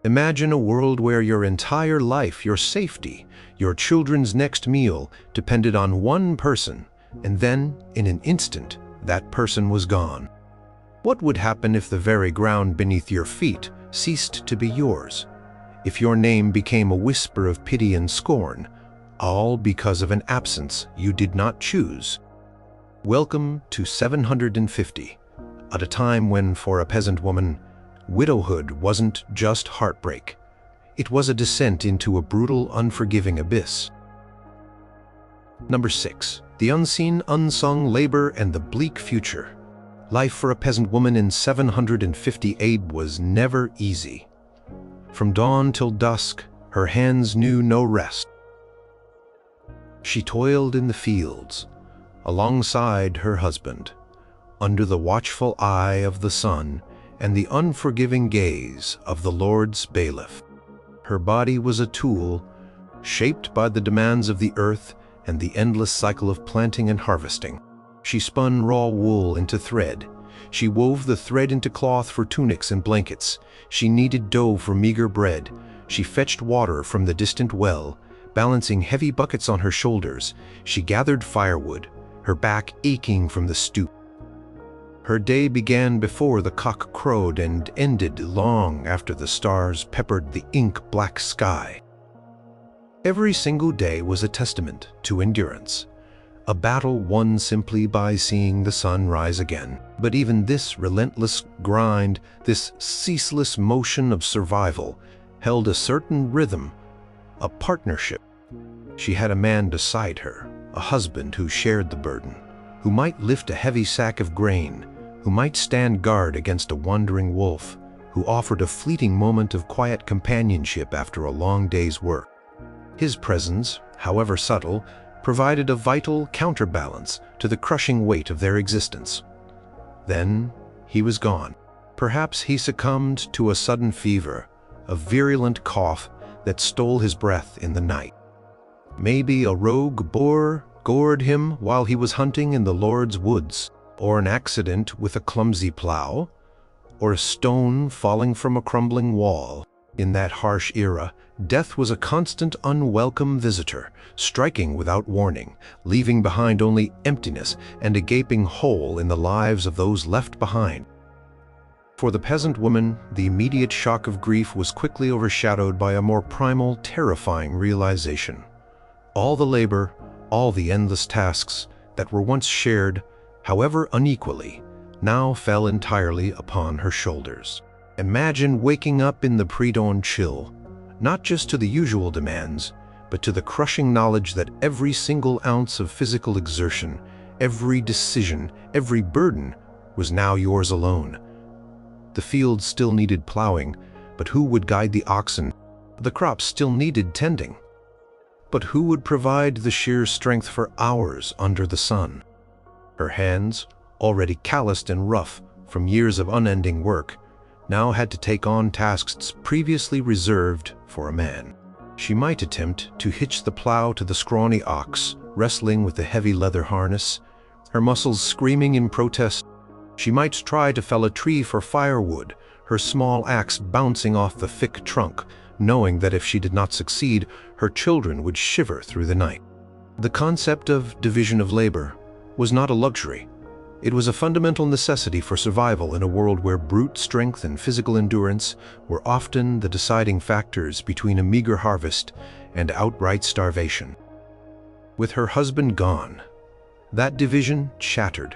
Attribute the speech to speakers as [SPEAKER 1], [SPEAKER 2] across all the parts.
[SPEAKER 1] Imagine a world where your entire life, your safety, your children's next meal depended on one person, and then, in an instant, that person was gone. What would happen if the very ground beneath your feet ceased to be yours? If your name became a whisper of pity and scorn, all because of an absence you did not choose? Welcome to 750, at a time when, for a peasant woman, widowhood wasn't just heartbreak. It was a descent into a brutal, unforgiving abyss. Number 6. The unseen, unsung labor and the bleak future. Life for a peasant woman in 750 AD was never easy. From dawn till dusk, her hands knew no rest. She toiled in the fields, alongside her husband, under the watchful eye of the sun and the unforgiving gaze of the Lord's bailiff. Her body was a tool, shaped by the demands of the earth and the endless cycle of planting and harvesting. She spun raw wool into thread. She wove the thread into cloth for tunics and blankets. She kneaded dough for meager bread. She fetched water from the distant well, balancing heavy buckets on her shoulders. She gathered firewood, her back aching from the stoop. Her day began before the cock crowed and ended long after the stars peppered the ink-black sky. Every single day was a testament to endurance, a battle won simply by seeing the sun rise again. But even this relentless grind, this ceaseless motion of survival, held a certain rhythm, a partnership. She had a man beside her, a husband who shared the burden, who might lift a heavy sack of grain, who might stand guard against a wandering wolf, who offered a fleeting moment of quiet companionship after a long day's work. His presence, however subtle, provided a vital counterbalance to the crushing weight of their existence. Then he was gone. Perhaps he succumbed to a sudden fever, a virulent cough that stole his breath in the night. Maybe a rogue boar gored him while he was hunting in the Lord's woods, or an accident with a clumsy plow, or a stone falling from a crumbling wall. In that harsh era, death was a constant, unwelcome visitor, striking without warning, leaving behind only emptiness and a gaping hole in the lives of those left behind. For the peasant woman, the immediate shock of grief was quickly overshadowed by a more primal, terrifying realization. All the labor, all the endless tasks that were once shared, however unequally, now fell entirely upon her shoulders. Imagine waking up in the pre-dawn chill, not just to the usual demands, but to the crushing knowledge that every single ounce of physical exertion, every decision, every burden was now yours alone. The fields still needed plowing, but who would guide the oxen? The crops still needed tending, but who would provide the sheer strength for hours under the sun? Her hands, already calloused and rough from years of unending work, now had to take on tasks previously reserved for a man. She might attempt to hitch the plow to the scrawny ox, wrestling with the heavy leather harness, her muscles screaming in protest. She might try to fell a tree for firewood, her small axe bouncing off the thick trunk, knowing that if she did not succeed, her children would shiver through the night. The concept of division of labor was not a luxury. It was a fundamental necessity for survival in a world where brute strength and physical endurance were often the deciding factors between a meager harvest and outright starvation. With her husband gone, that division shattered,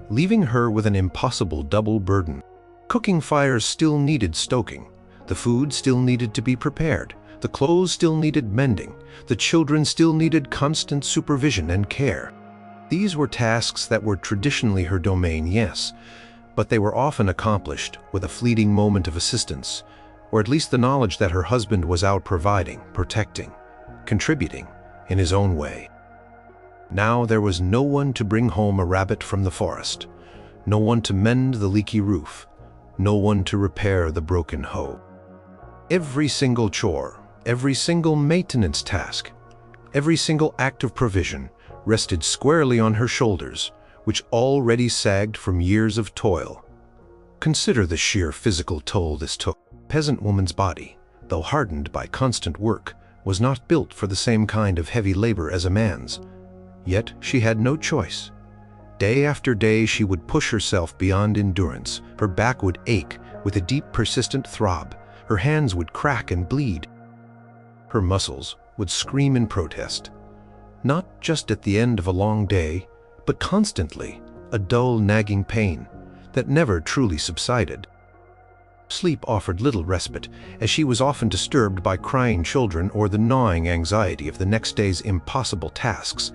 [SPEAKER 1] leaving her with an impossible double burden. Cooking fires still needed stoking, the food still needed to be prepared, the clothes still needed mending, the children still needed constant supervision and care. These were tasks that were traditionally her domain, yes, but they were often accomplished with a fleeting moment of assistance, or at least the knowledge that her husband was out providing, protecting, contributing in his own way. Now there was no one to bring home a rabbit from the forest, no one to mend the leaky roof, no one to repair the broken hoe. Every single chore, every single maintenance task, every single act of provision rested squarely on her shoulders, which already sagged from years of toil. Consider the sheer physical toll this took. peasant woman's body, though hardened by constant work, was not built for the same kind of heavy labor as a man's. Yet she had no choice. Day after day she would push herself beyond endurance. Her back would ache with a deep, persistent throb. Her hands would crack and bleed. Her muscles would scream in protest. Not just at the end of a long day, but constantly, a dull, nagging pain that never truly subsided. Sleep offered little respite, as she was often disturbed by crying children or the gnawing anxiety of the next day's impossible tasks.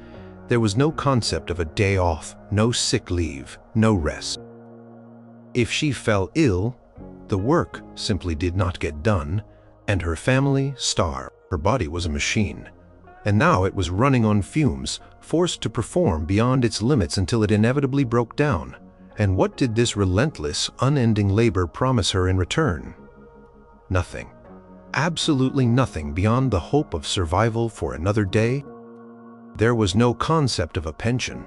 [SPEAKER 1] There was no concept of a day off, no sick leave, no rest. If she fell ill, the work simply did not get done, and her family starved. Her body was a machine, and now it was running on fumes, forced to perform beyond its limits until it inevitably broke down. And what did this relentless, unending labor promise her in return? Nothing. Absolutely nothing beyond the hope of survival for another day. There was no concept of a pension,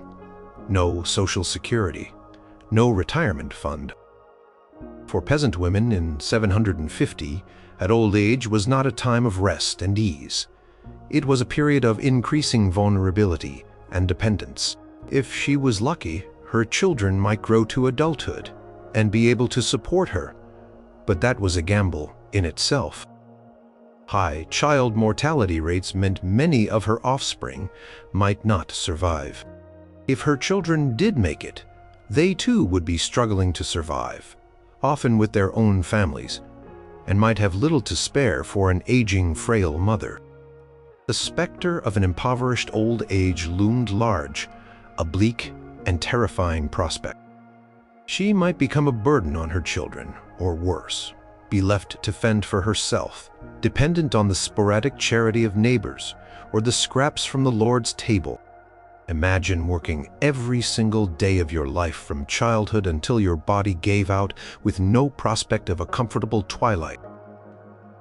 [SPEAKER 1] no social security, no retirement fund. For peasant women in 750, at old age was not a time of rest and ease. It was a period of increasing vulnerability and dependence. If she was lucky, her children might grow to adulthood and be able to support her, but that was a gamble in itself. High child mortality rates meant many of her offspring might not survive. If her children did make it, they too would be struggling to survive, often with their own families, and might have little to spare for an aging, frail mother. The specter of an impoverished old age loomed large, a bleak and terrifying prospect. She might become a burden on her children, or worse, be left to fend for herself, dependent on the sporadic charity of neighbors or the scraps from the Lord's table. Imagine working every single day of your life from childhood until your body gave out with no prospect of a comfortable twilight.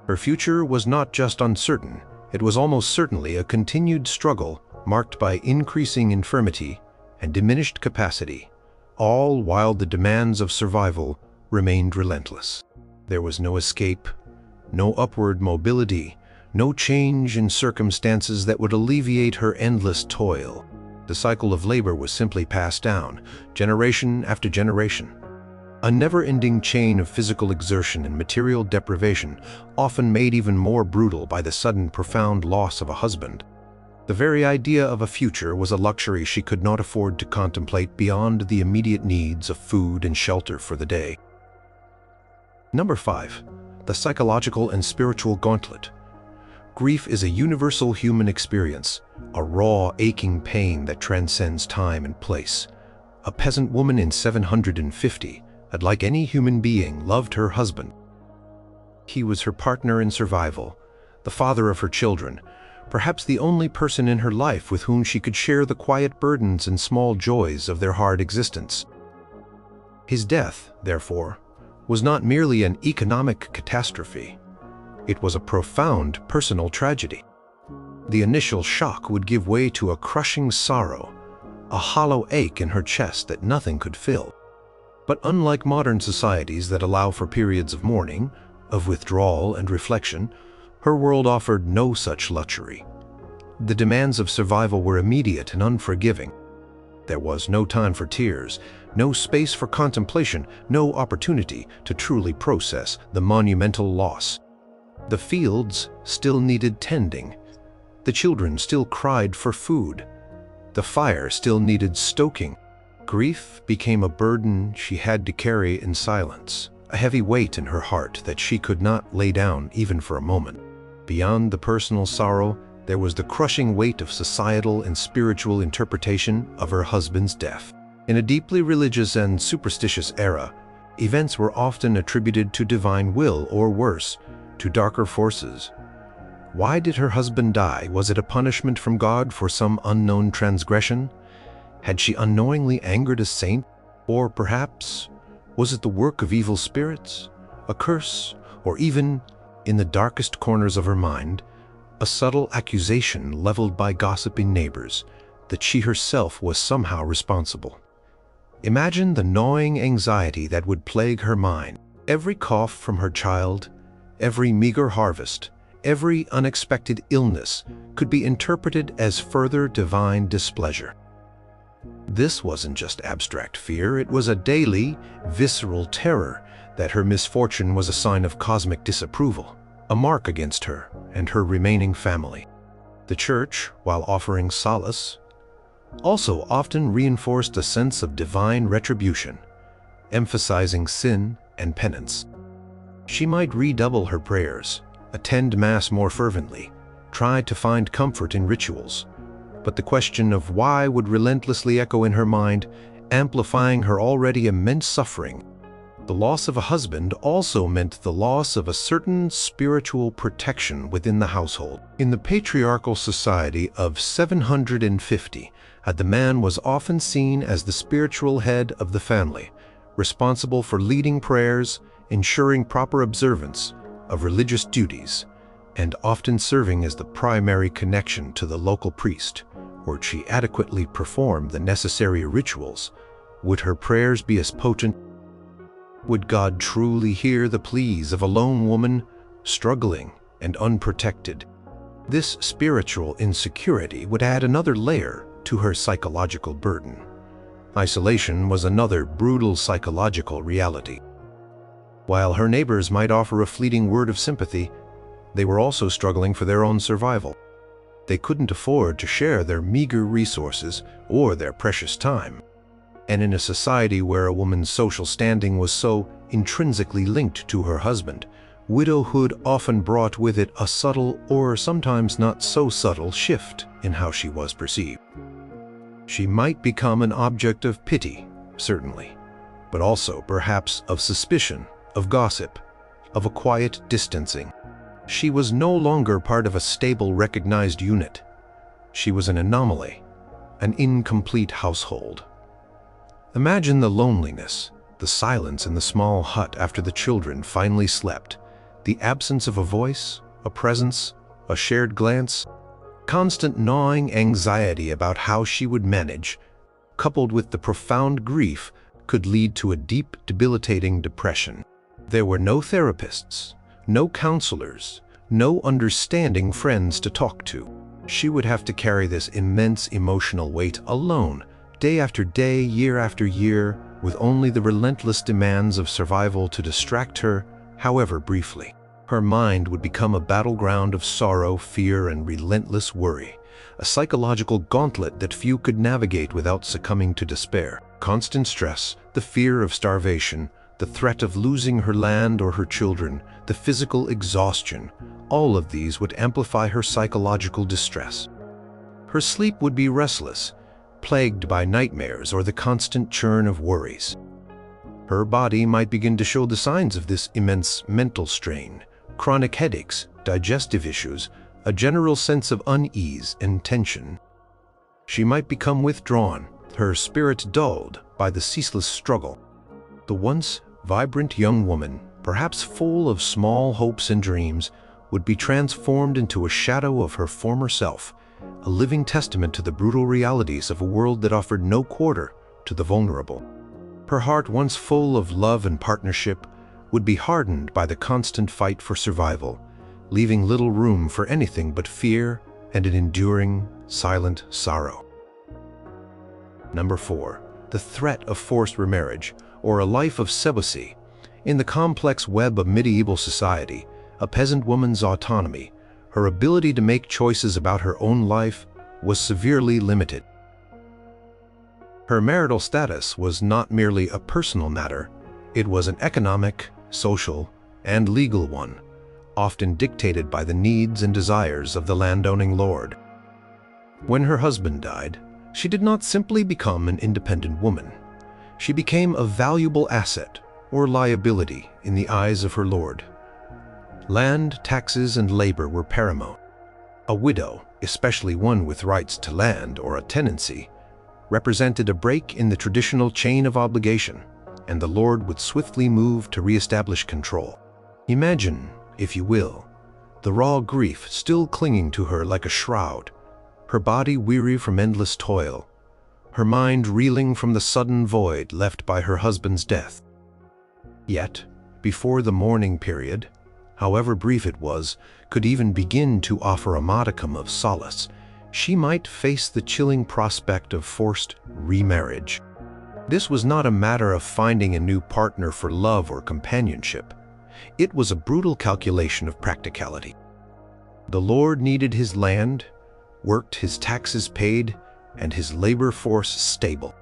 [SPEAKER 1] Her future was not just uncertain, it was almost certainly a continued struggle marked by increasing infirmity and diminished capacity, all while the demands of survival remained relentless. There was no escape, no upward mobility, no change in circumstances that would alleviate her endless toil. The cycle of labor was simply passed down, generation after generation. A never-ending chain of physical exertion and material deprivation, often made even more brutal by the sudden, profound loss of a husband. The very idea of a future was a luxury she could not afford to contemplate beyond the immediate needs of food and shelter for the day. Number 5. The psychological and spiritual gauntlet. Grief is a universal human experience, a raw, aching pain that transcends time and place. A peasant woman in 750 had, like any human being, loved her husband. He was her partner in survival, the father of her children, perhaps the only person in her life with whom she could share the quiet burdens and small joys of their hard existence. His death, therefore, was not merely an economic catastrophe. It was a profound personal tragedy. The initial shock would give way to a crushing sorrow, a hollow ache in her chest that nothing could fill. But unlike modern societies that allow for periods of mourning, of withdrawal and reflection, her world offered no such luxury. The demands of survival were immediate and unforgiving. There was no time for tears, no space for contemplation, no opportunity to truly process the monumental loss. The fields still needed tending. The children still cried for food. The fire still needed stoking. Grief became a burden she had to carry in silence, a heavy weight in her heart that she could not lay down even for a moment. Beyond the personal sorrow, there was the crushing weight of societal and spiritual interpretation of her husband's death. In a deeply religious and superstitious era, events were often attributed to divine will or worse, to darker forces. Why did her husband die? Was it a punishment from God for some unknown transgression? Had she unknowingly angered a saint? Or perhaps, was it the work of evil spirits, a curse, or even, in the darkest corners of her mind, a subtle accusation leveled by gossiping neighbors that she herself was somehow responsible? Imagine the gnawing anxiety that would plague her mind. Every cough from her child, Every meager harvest, every unexpected illness could be interpreted as further divine displeasure. This wasn't just abstract fear, it was a daily, visceral terror that her misfortune was a sign of cosmic disapproval, a mark against her and her remaining family. The Church, while offering solace, also often reinforced a sense of divine retribution, emphasizing sin and penance. She might redouble her prayers, attend Mass more fervently, try to find comfort in rituals, but the question of why would relentlessly echo in her mind, amplifying her already immense suffering. The loss of a husband also meant the loss of a certain spiritual protection within the household. In the patriarchal society of 750, the man was often seen as the spiritual head of the family, responsible for leading prayers, ensuring proper observance of religious duties, and often serving as the primary connection to the local priest. Were she adequately perform the necessary rituals, would her prayers be as potent? Would God truly hear the pleas of a lone woman, struggling and unprotected? This spiritual insecurity would add another layer to her psychological burden. Isolation was another brutal psychological reality. While her neighbors might offer a fleeting word of sympathy, they were also struggling for their own survival. They couldn't afford to share their meager resources or their precious time. And in a society where a woman's social standing was so intrinsically linked to her husband, widowhood often brought with it a subtle or sometimes not so subtle shift in how she was perceived. She might become an object of pity, certainly, but also perhaps of suspicion, of gossip, of a quiet distancing. She was no longer part of a stable, recognized unit. She was an anomaly, an incomplete household. Imagine the loneliness, the silence in the small hut after the children finally slept, the absence of a voice, a presence, a shared glance, constant gnawing anxiety about how she would manage, coupled with the profound grief, could lead to a deep, debilitating depression. There were no therapists, no counselors, no understanding friends to talk to. She would have to carry this immense emotional weight alone, day after day, year after year, with only the relentless demands of survival to distract her, however briefly. Her mind would become a battleground of sorrow, fear, and relentless worry, a psychological gauntlet that few could navigate without succumbing to despair. Constant stress, the fear of starvation, the threat of losing her land or her children, the physical exhaustion, all of these would amplify her psychological distress. Her sleep would be restless, plagued by nightmares or the constant churn of worries. Her body might begin to show the signs of this immense mental strain: chronic headaches, digestive issues, a general sense of unease and tension. She might become withdrawn, her spirit dulled by the ceaseless struggle. The once vibrant young woman, perhaps full of small hopes and dreams, would be transformed into a shadow of her former self, a living testament to the brutal realities of a world that offered no quarter to the vulnerable. Her heart, once full of love and partnership, would be hardened by the constant fight for survival, leaving little room for anything but fear and an enduring, silent sorrow. Number 4. The threat of forced remarriage, or a life of celibacy. In the complex web of medieval society, a peasant woman's autonomy, her ability to make choices about her own life, was severely limited. Her marital status was not merely a personal matter, it was an economic, social, and legal one, often dictated by the needs and desires of the landowning lord. When her husband died, she did not simply become an independent woman. She became a valuable asset or liability in the eyes of her lord. Land, taxes, and labor were paramount. A widow, especially one with rights to land or a tenancy, represented a break in the traditional chain of obligation, and the lord would swiftly move to re-establish control. Imagine, if you will, the raw grief still clinging to her like a shroud, her body weary from endless toil, her mind reeling from the sudden void left by her husband's death. Yet, before the mourning period, however brief it was, could even begin to offer a modicum of solace, she might face the chilling prospect of forced remarriage. This was not a matter of finding a new partner for love or companionship. It was a brutal calculation of practicality. The Lord needed his land, worked, his taxes paid, and his labor force stable.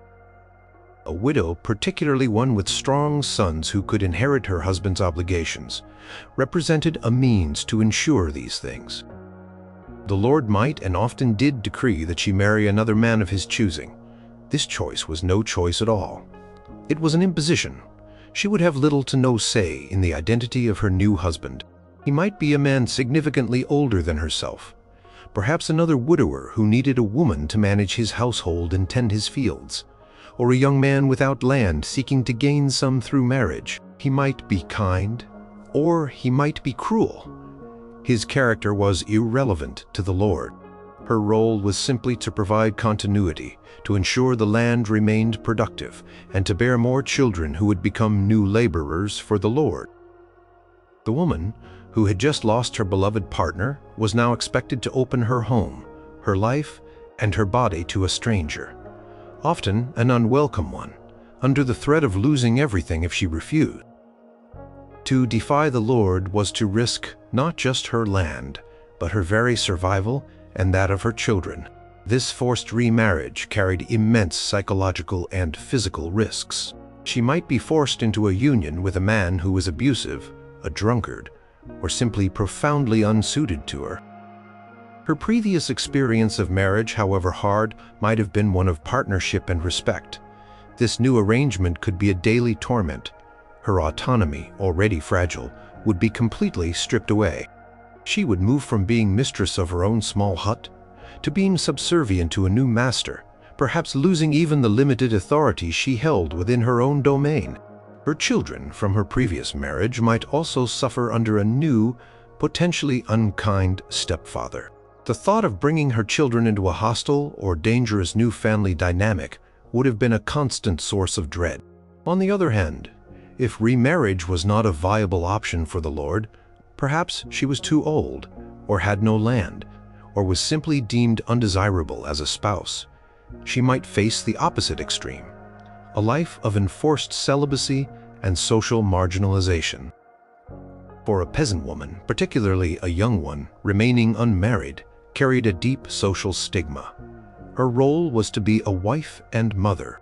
[SPEAKER 1] A widow, particularly one with strong sons who could inherit her husband's obligations, represented a means to ensure these things. The Lord might and often did decree that she marry another man of his choosing. This choice was no choice at all. It was an imposition. She would have little to no say in the identity of her new husband. He might be a man significantly older than herself, perhaps another widower who needed a woman to manage his household and tend his fields, or a young man without land seeking to gain some through marriage. He might be kind, or he might be cruel. His character was irrelevant to the Lord. Her role was simply to provide continuity, to ensure the land remained productive, and to bear more children who would become new laborers for the Lord. The woman, who had just lost her beloved partner, was now expected to open her home, her life, and her body to a stranger, often an unwelcome one, under the threat of losing everything if she refused. To defy the Lord was to risk not just her land, but her very survival and that of her children. This forced remarriage carried immense psychological and physical risks. She might be forced into a union with a man who was abusive, a drunkard, or simply profoundly unsuited to her. Her previous experience of marriage, however hard, might have been one of partnership and respect. This new arrangement could be a daily torment. Her autonomy, already fragile, would be completely stripped away. She would move from being mistress of her own small hut to being subservient to a new master, perhaps losing even the limited authority she held within her own domain. Her children from her previous marriage might also suffer under a new, potentially unkind stepfather. The thought of bringing her children into a hostile or dangerous new family dynamic would have been a constant source of dread. On the other hand, if remarriage was not a viable option for the Lord, perhaps she was too old, or had no land, or was simply deemed undesirable as a spouse. She might face the opposite extreme, a life of enforced celibacy and social marginalization. For a peasant woman, particularly a young one, remaining unmarried carried a deep social stigma. Her role was to be a wife and mother.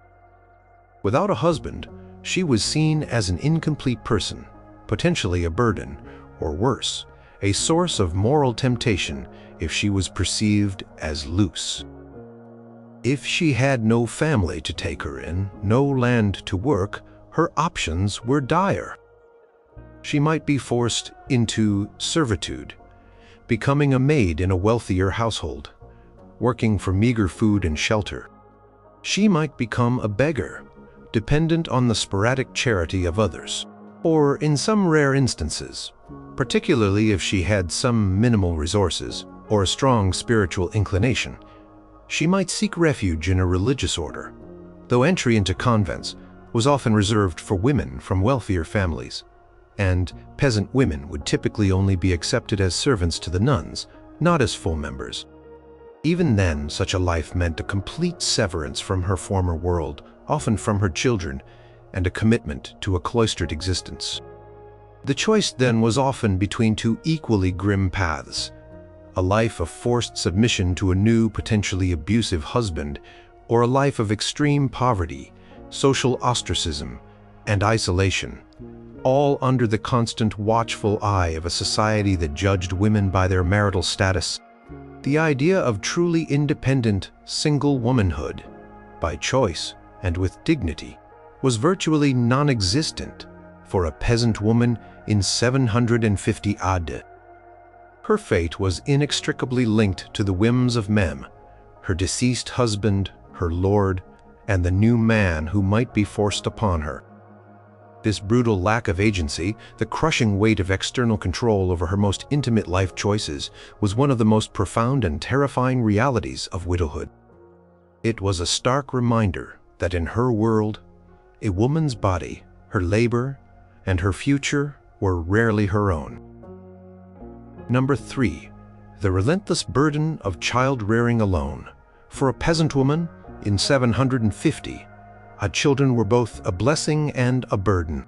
[SPEAKER 1] Without a husband, she was seen as an incomplete person, potentially a burden, or worse, a source of moral temptation if she was perceived as loose. If she had no family to take her in, no land to work, her options were dire. She might be forced into servitude, becoming a maid in a wealthier household, working for meager food and shelter. She might become a beggar, dependent on the sporadic charity of others. Or, in some rare instances, particularly if she had some minimal resources or a strong spiritual inclination, she might seek refuge in a religious order, though entry into convents was often reserved for women from wealthier families, and peasant women would typically only be accepted as servants to the nuns, not as full members. Even then, such a life meant a complete severance from her former world, often from her children, and a commitment to a cloistered existence. The choice then was often between two equally grim paths: a life of forced submission to a new, potentially abusive husband, or a life of extreme poverty, social ostracism, and isolation, all under the constant watchful eye of a society that judged women by their marital status. The idea of truly independent, single womanhood, by choice and with dignity, was virtually non-existent for a peasant woman in 750 AD. Her fate was inextricably linked to the whims of Mem, her deceased husband, her lord, and the new man who might be forced upon her. This brutal lack of agency, the crushing weight of external control over her most intimate life choices, was one of the most profound and terrifying realities of widowhood. It was a stark reminder that in her world, a woman's body, her labor, and her future were rarely her own. Number 3. The relentless burden of child-rearing alone. For a peasant woman, in 750, children were both a blessing and a burden.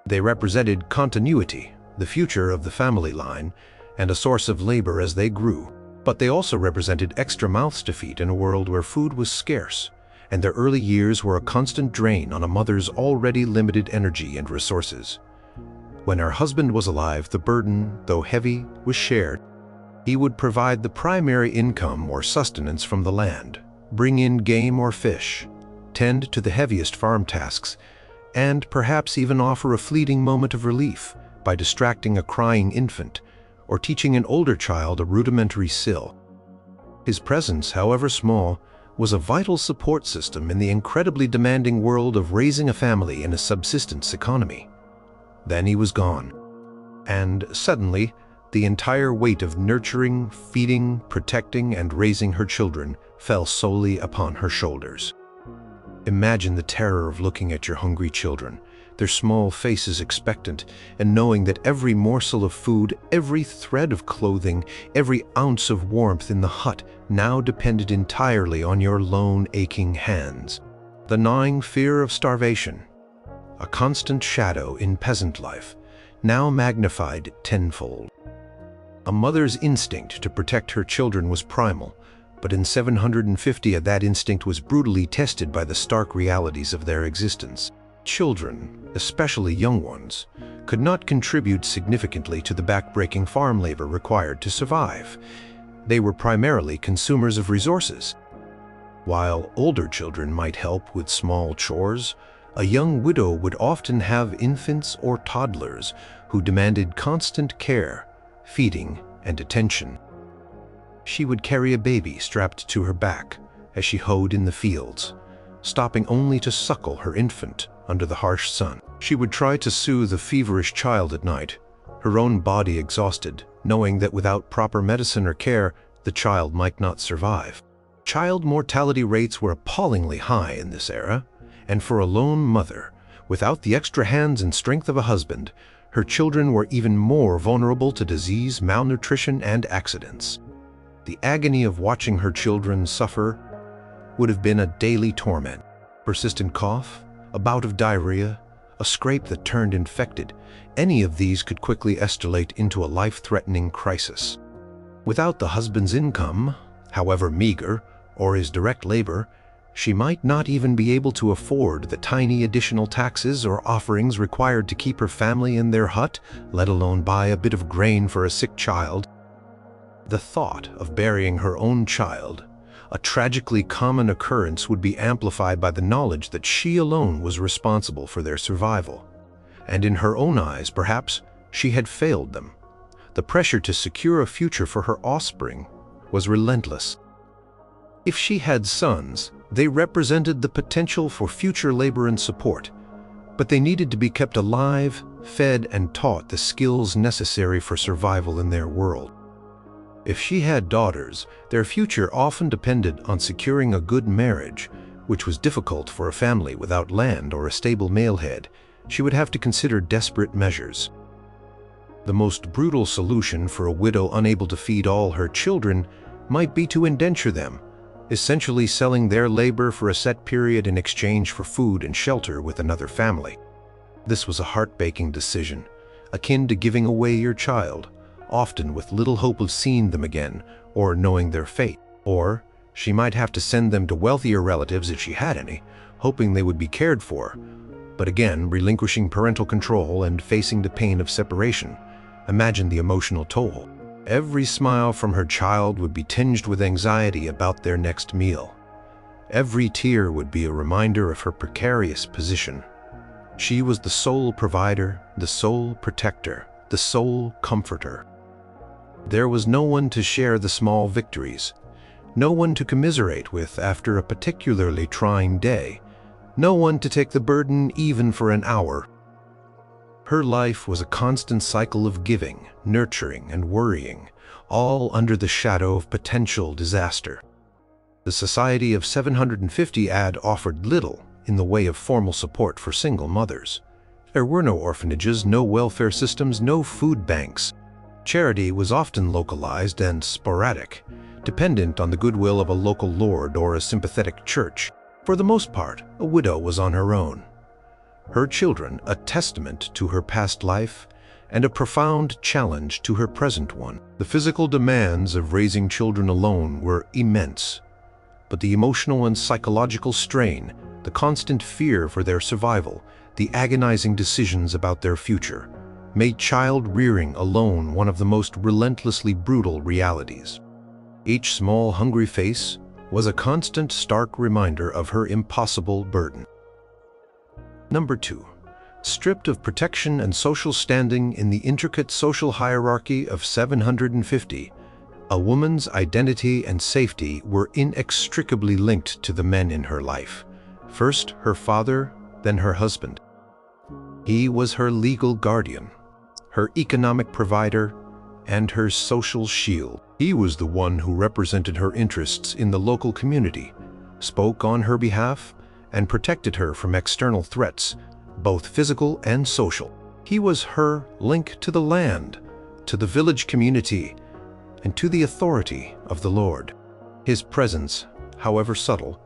[SPEAKER 1] They represented continuity, the future of the family line, and a source of labor as they grew. But they also represented extra mouths to feed in a world where food was scarce, and their early years were a constant drain on a mother's already limited energy and resources. When her husband was alive, the burden, though heavy, was shared. He would provide the primary income or sustenance from the land, bring in game or fish, tend to the heaviest farm tasks, and perhaps even offer a fleeting moment of relief by distracting a crying infant or teaching an older child a rudimentary skill. His presence, however small, was a vital support system in the incredibly demanding world of raising a family in a subsistence economy. Then he was gone, and suddenly, the entire weight of nurturing, feeding, protecting, and raising her children fell solely upon her shoulders. Imagine the terror of looking at your hungry children, their small faces expectant, and knowing that every morsel of food, every thread of clothing, every ounce of warmth in the hut now depended entirely on your lone, aching hands. The gnawing fear of starvation, a constant shadow in peasant life, now magnified tenfold. A mother's instinct to protect her children was primal, but in 750 that instinct was brutally tested by the stark realities of their existence. Children, especially young ones, could not contribute significantly to the backbreaking farm labor required to survive. They were primarily consumers of resources. While older children might help with small chores, a young widow would often have infants or toddlers who demanded constant care, feeding, and attention. She would carry a baby strapped to her back as she hoed in the fields, stopping only to suckle her infant under the harsh sun. She would try to soothe a feverish child at night, her own body exhausted, knowing that without proper medicine or care, the child might not survive. Child mortality rates were appallingly high in this era, and for a lone mother, without the extra hands and strength of a husband, her children were even more vulnerable to disease, malnutrition, and accidents. The agony of watching her children suffer would have been a daily torment. Persistent cough, a bout of diarrhea, a scrape that turned infected, any of these could quickly escalate into a life-threatening crisis. Without the husband's income, however meager, or his direct labor, she might not even be able to afford the tiny additional taxes or offerings required to keep her family in their hut, let alone buy a bit of grain for a sick child. The thought of burying her own child, a tragically common occurrence, would be amplified by the knowledge that she alone was responsible for their survival. And in her own eyes, perhaps, she had failed them. The pressure to secure a future for her offspring was relentless. If she had sons, they represented the potential for future labor and support, but they needed to be kept alive, fed, and taught the skills necessary for survival in their world. If she had daughters, their future often depended on securing a good marriage, which was difficult for a family without land or a stable male head. She would have to consider desperate measures. The most brutal solution for a widow unable to feed all her children might be to indenture them, essentially selling their labor for a set period in exchange for food and shelter with another family. This was a heartbreaking decision, akin to giving away your child, often with little hope of seeing them again or knowing their fate. Or she might have to send them to wealthier relatives if she had any, hoping they would be cared for, but again relinquishing parental control and facing the pain of separation. Imagine the emotional toll. Every smile from her child would be tinged with anxiety about their next meal. Every tear would be a reminder of her precarious position. She was the sole provider, the sole protector, the sole comforter. There was no one to share the small victories, no one to commiserate with after a particularly trying day, no one to take the burden even for an hour. Her life was a constant cycle of giving, nurturing, and worrying, all under the shadow of potential disaster. The society of 750 AD offered little in the way of formal support for single mothers. There were no orphanages, no welfare systems, no food banks. Charity was often localized and sporadic, dependent on the goodwill of a local lord or a sympathetic church. For the most part, a widow was on her own. Her children a testament to her past life and a profound challenge to her present one. The physical demands of raising children alone were immense, but the emotional and psychological strain, the constant fear for their survival, the agonizing decisions about their future, made child rearing alone one of the most relentlessly brutal realities. Each small, hungry face was a constant, stark reminder of her impossible burden. Number 2. Stripped of protection and social standing in the intricate social hierarchy of 750, a woman's identity and safety were inextricably linked to the men in her life. First her father, then her husband. He was her legal guardian, her economic provider, and her social shield. He was the one who represented her interests in the local community, spoke on her behalf, and protected her from external threats, both physical and social. He was her link to the land, to the village community, and to the authority of the Lord. His presence, however subtle,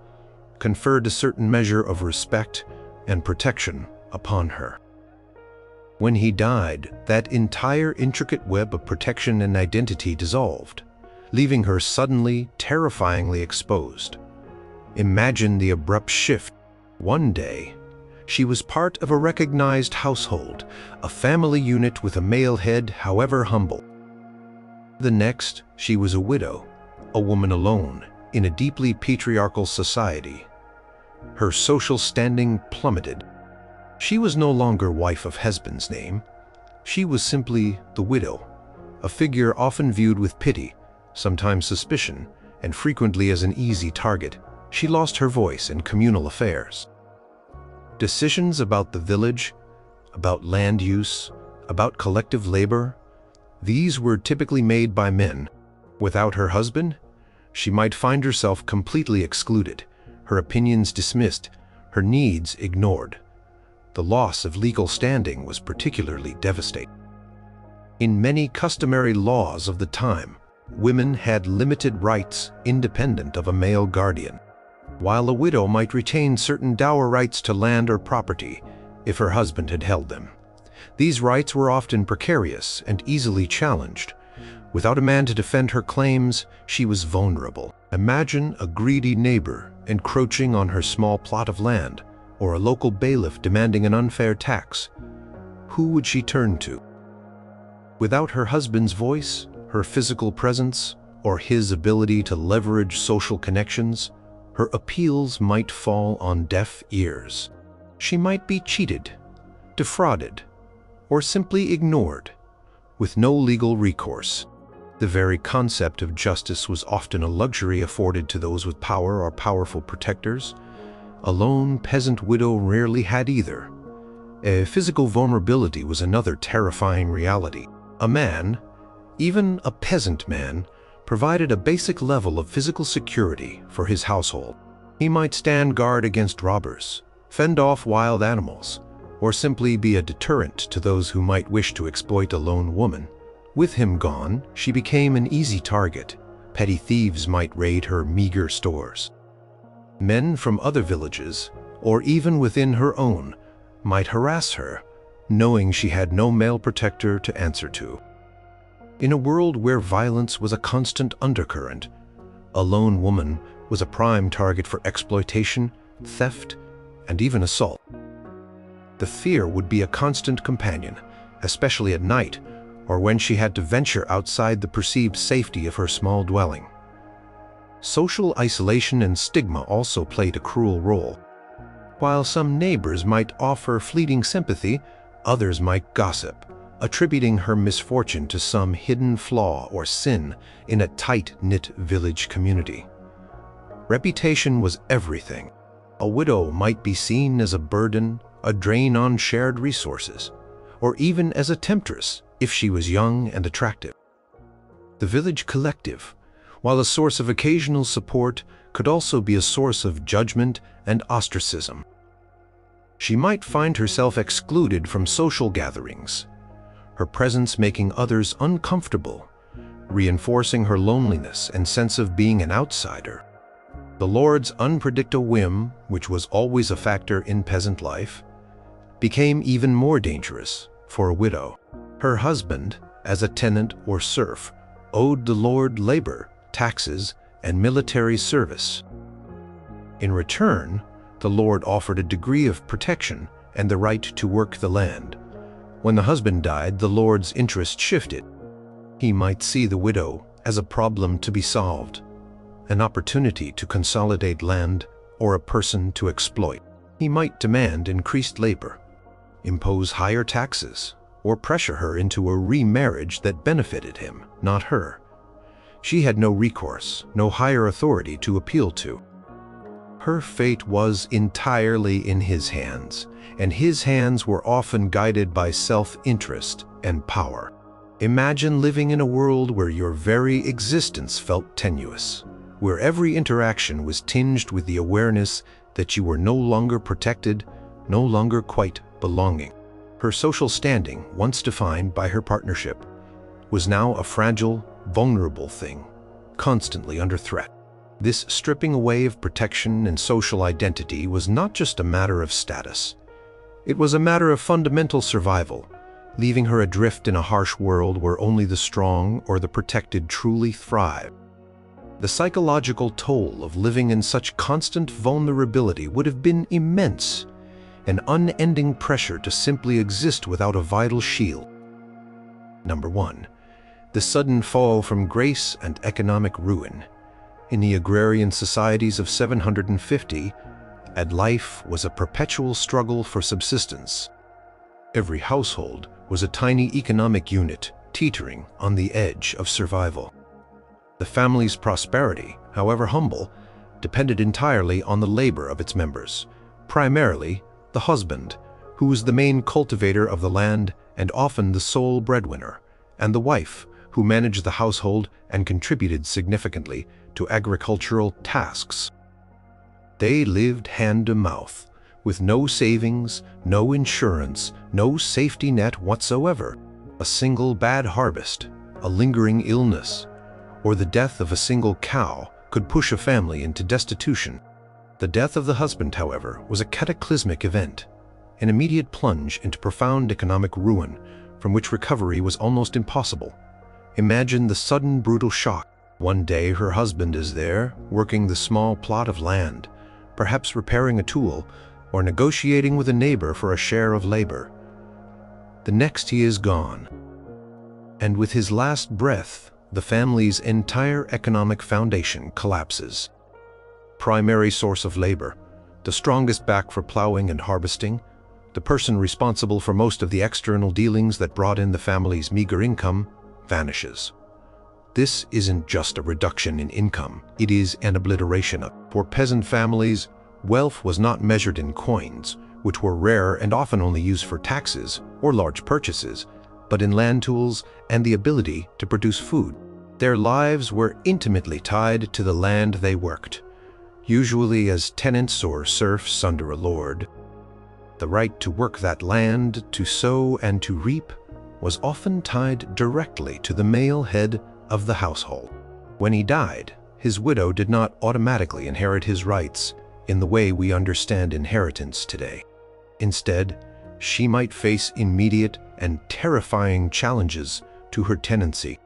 [SPEAKER 1] conferred a certain measure of respect and protection upon her. When he died, that entire intricate web of protection and identity dissolved, leaving her suddenly, terrifyingly exposed. Imagine the abrupt shift. One day, she was part of a recognized household, a family unit with a male head, however humble. The next, she was a widow, a woman alone, in a deeply patriarchal society. Her social standing plummeted. She was no longer wife of husband's name. She was simply the widow, a figure often viewed with pity, sometimes suspicion, and frequently as an easy target. She lost her voice in communal affairs. Decisions about the village, about land use, about collective labor, these were typically made by men. Without her husband, she might find herself completely excluded, her opinions dismissed, her needs ignored. The loss of legal standing was particularly devastating. In many customary laws of the time, women had limited rights independent of a male guardian, while a widow might retain certain dower rights to land or property if her husband had held them. These rights were often precarious and easily challenged. Without a man to defend her claims, she was vulnerable. Imagine a greedy neighbor encroaching on her small plot of land, or a local bailiff demanding an unfair tax. Who would she turn to? Without her husband's voice, her physical presence, or his ability to leverage social connections, her appeals might fall on deaf ears. She might be cheated, defrauded, or simply ignored, with no legal recourse. The very concept of justice was often a luxury afforded to those with power or powerful protectors. A lone peasant widow rarely had either. Physical vulnerability was another terrifying reality. A man, even a peasant man, provided a basic level of physical security for his household. He might stand guard against robbers, fend off wild animals, or simply be a deterrent to those who might wish to exploit a lone woman. With him gone, she became an easy target. Petty thieves might raid her meager stores. Men from other villages, or even within her own, might harass her, knowing she had no male protector to answer to. In a world where violence was a constant undercurrent, a lone woman was a prime target for exploitation, theft, and even assault. The fear would be a constant companion, especially at night, or when she had to venture outside the perceived safety of her small dwelling. Social isolation and stigma also played a cruel role. While some neighbors might offer fleeting sympathy, others might gossip, attributing her misfortune to some hidden flaw or sin in a tight-knit village community. Reputation was everything. A widow might be seen as a burden, a drain on shared resources, or even as a temptress if she was young and attractive. The village collective, while a source of occasional support, could also be a source of judgment and ostracism. She might find herself excluded from social gatherings. her presence making others uncomfortable, reinforcing her loneliness and sense of being an outsider. The Lord's unpredictable whim, which was always a factor in peasant life, became even more dangerous for a widow. Her husband, as a tenant or serf, owed the Lord labor, taxes, and military service. In return, the Lord offered a degree of protection and the right to work the land. When the husband died, the Lord's interest shifted. He might see the widow as a problem to be solved, an opportunity to consolidate land, or a person to exploit. He might demand increased labor, impose higher taxes, or pressure her into a remarriage that benefited him, not her. She had no recourse, no higher authority to appeal to. Her fate was entirely in his hands, and his hands were often guided by self-interest and power. Imagine living in a world where your very existence felt tenuous, where every interaction was tinged with the awareness that you were no longer protected, no longer quite belonging. Her social standing, once defined by her partnership, was now a fragile, vulnerable thing, constantly under threat. This stripping away of protection and social identity was not just a matter of status. It was a matter of fundamental survival, leaving her adrift in a harsh world where only the strong or the protected truly thrive. The psychological toll of living in such constant vulnerability would have been immense, an unending pressure to simply exist without a vital shield. Number 1. The sudden fall from grace and economic ruin. In the agrarian societies of 750, life was a perpetual struggle for subsistence. Every household was a tiny economic unit teetering on the edge of survival. The family's prosperity, however humble, depended entirely on the labor of its members, primarily the husband, who was the main cultivator of the land and often the sole breadwinner, and the wife, who managed the household and contributed significantly to agricultural tasks. They lived hand to mouth, with no savings, no insurance, no safety net whatsoever. A single bad harvest, a lingering illness, or the death of a single cow could push a family into destitution. The death of the husband, however, was a cataclysmic event, an immediate plunge into profound economic ruin from which recovery was almost impossible. Imagine the sudden brutal shock. One day her husband is there, working the small plot of land, perhaps repairing a tool or negotiating with a neighbor for a share of labor. The next he is gone. And with his last breath, the family's entire economic foundation collapses. Primary source of labor, the strongest back for plowing and harvesting, the person responsible for most of the external dealings that brought in the family's meager income, vanishes. This isn't just a reduction in income, it is an obliteration. For peasant families, wealth was not measured in coins, which were rare and often only used for taxes or large purchases, but in land tools and the ability to produce food. Their lives were intimately tied to the land they worked, usually as tenants or serfs under a lord. The right to work that land, to sow and to reap, was often tied directly to the male head of the household. When he died, his widow did not automatically inherit his rights in the way we understand inheritance today. Instead, she might face immediate and terrifying challenges to her tenancy.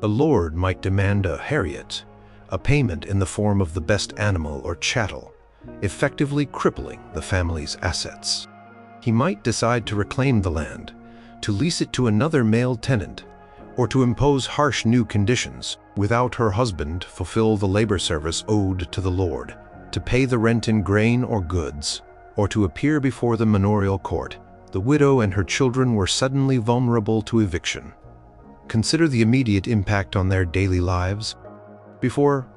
[SPEAKER 1] The lord might demand a heriot, a payment in the form of the best animal or chattel, effectively crippling the family's assets. He might decide to reclaim the land, to lease it to another male tenant, or to impose harsh new conditions. Without her husband, fulfill the labor service owed to the lord, to pay the rent in grain or goods, or to appear before the manorial court. The widow and her children were suddenly vulnerable to eviction. Consider the immediate impact on their daily lives. Before,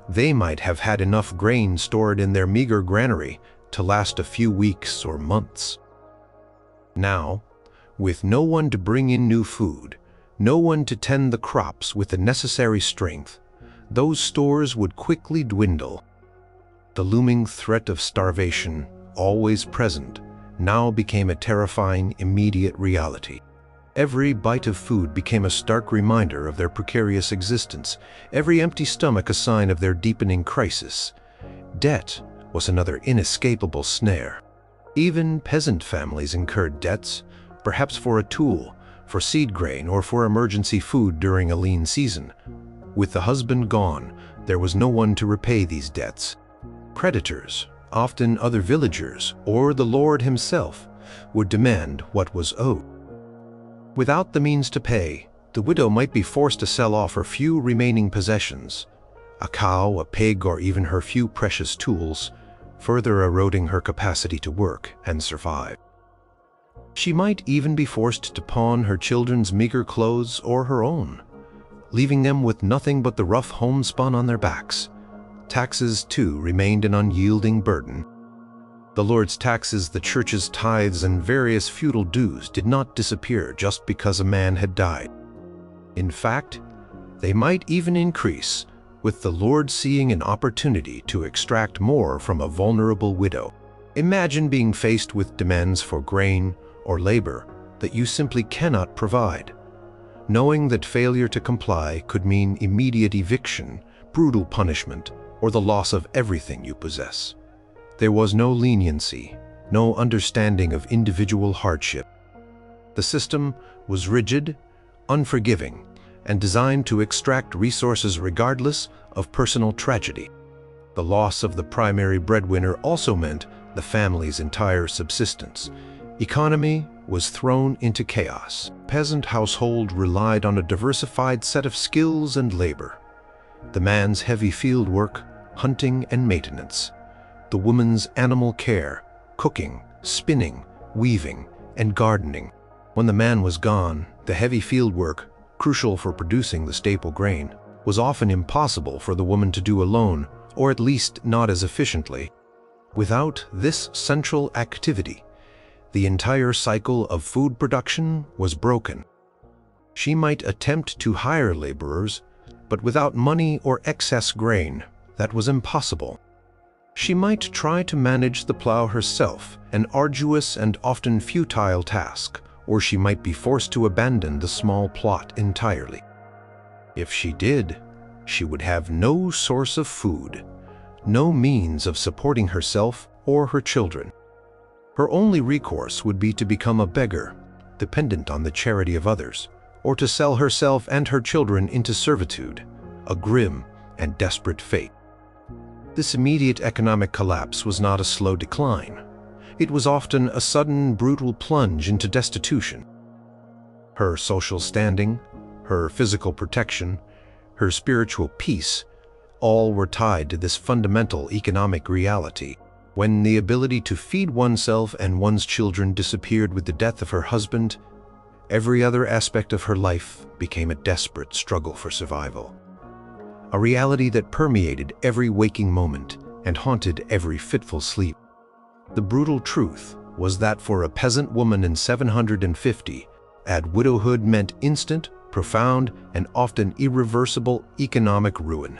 [SPEAKER 1] they might have had enough grain stored in their meager granary to last a few weeks or months. Now, with no one to bring in new food, no one to tend the crops with the necessary strength, those stores would quickly dwindle. The looming threat of starvation, always present, now became a terrifying, immediate reality. Every bite of food became a stark reminder of their precarious existence, every empty stomach a sign of their deepening crisis. Debt was another inescapable snare. Even peasant families incurred debts, perhaps for a tool, for seed grain, or for emergency food during a lean season. With the husband gone, there was no one to repay these debts. Creditors, often other villagers or the lord himself, would demand what was owed. Without the means to pay, the widow might be forced to sell off her few remaining possessions, a cow, a pig, or even her few precious tools, further eroding her capacity to work and survive. She might even be forced to pawn her children's meager clothes or her own, leaving them with nothing but the rough homespun on their backs. Taxes, too, remained an unyielding burden. The Lord's taxes, the church's tithes, and various feudal dues did not disappear just because a man had died. In fact, they might even increase, with the Lord seeing an opportunity to extract more from a vulnerable widow. Imagine being faced with demands for grain or labor that you simply cannot provide, knowing that failure to comply could mean immediate eviction, brutal punishment, or the loss of everything you possess. There was no leniency, no understanding of individual hardship. The system was rigid, unforgiving, and designed to extract resources regardless of personal tragedy. The loss of the primary breadwinner also meant the family's entire subsistence. Economy was thrown into chaos. Peasant household relied on a diversified set of skills and labor. The man's heavy field work, hunting and maintenance. The woman's animal care, cooking, spinning, weaving, and gardening. When the man was gone, the heavy field work, crucial for producing the staple grain, was often impossible for the woman to do alone, or at least not as efficiently. Without this central activity, the entire cycle of food production was broken. She might attempt to hire laborers, but without money or excess grain, that was impossible. She might try to manage the plow herself, an arduous and often futile task, or she might be forced to abandon the small plot entirely. If she did, she would have no source of food, no means of supporting herself or her children. Her only recourse would be to become a beggar, dependent on the charity of others, or to sell herself and her children into servitude, a grim and desperate fate. This immediate economic collapse was not a slow decline. It was often a sudden, brutal plunge into destitution. Her social standing, her physical protection, her spiritual peace, all were tied to this fundamental economic reality. When the ability to feed oneself and one's children disappeared with the death of her husband, every other aspect of her life became a desperate struggle for survival. A reality that permeated every waking moment and haunted every fitful sleep. The brutal truth was that for a peasant woman in 750, widowhood meant instant, profound, and often irreversible economic ruin.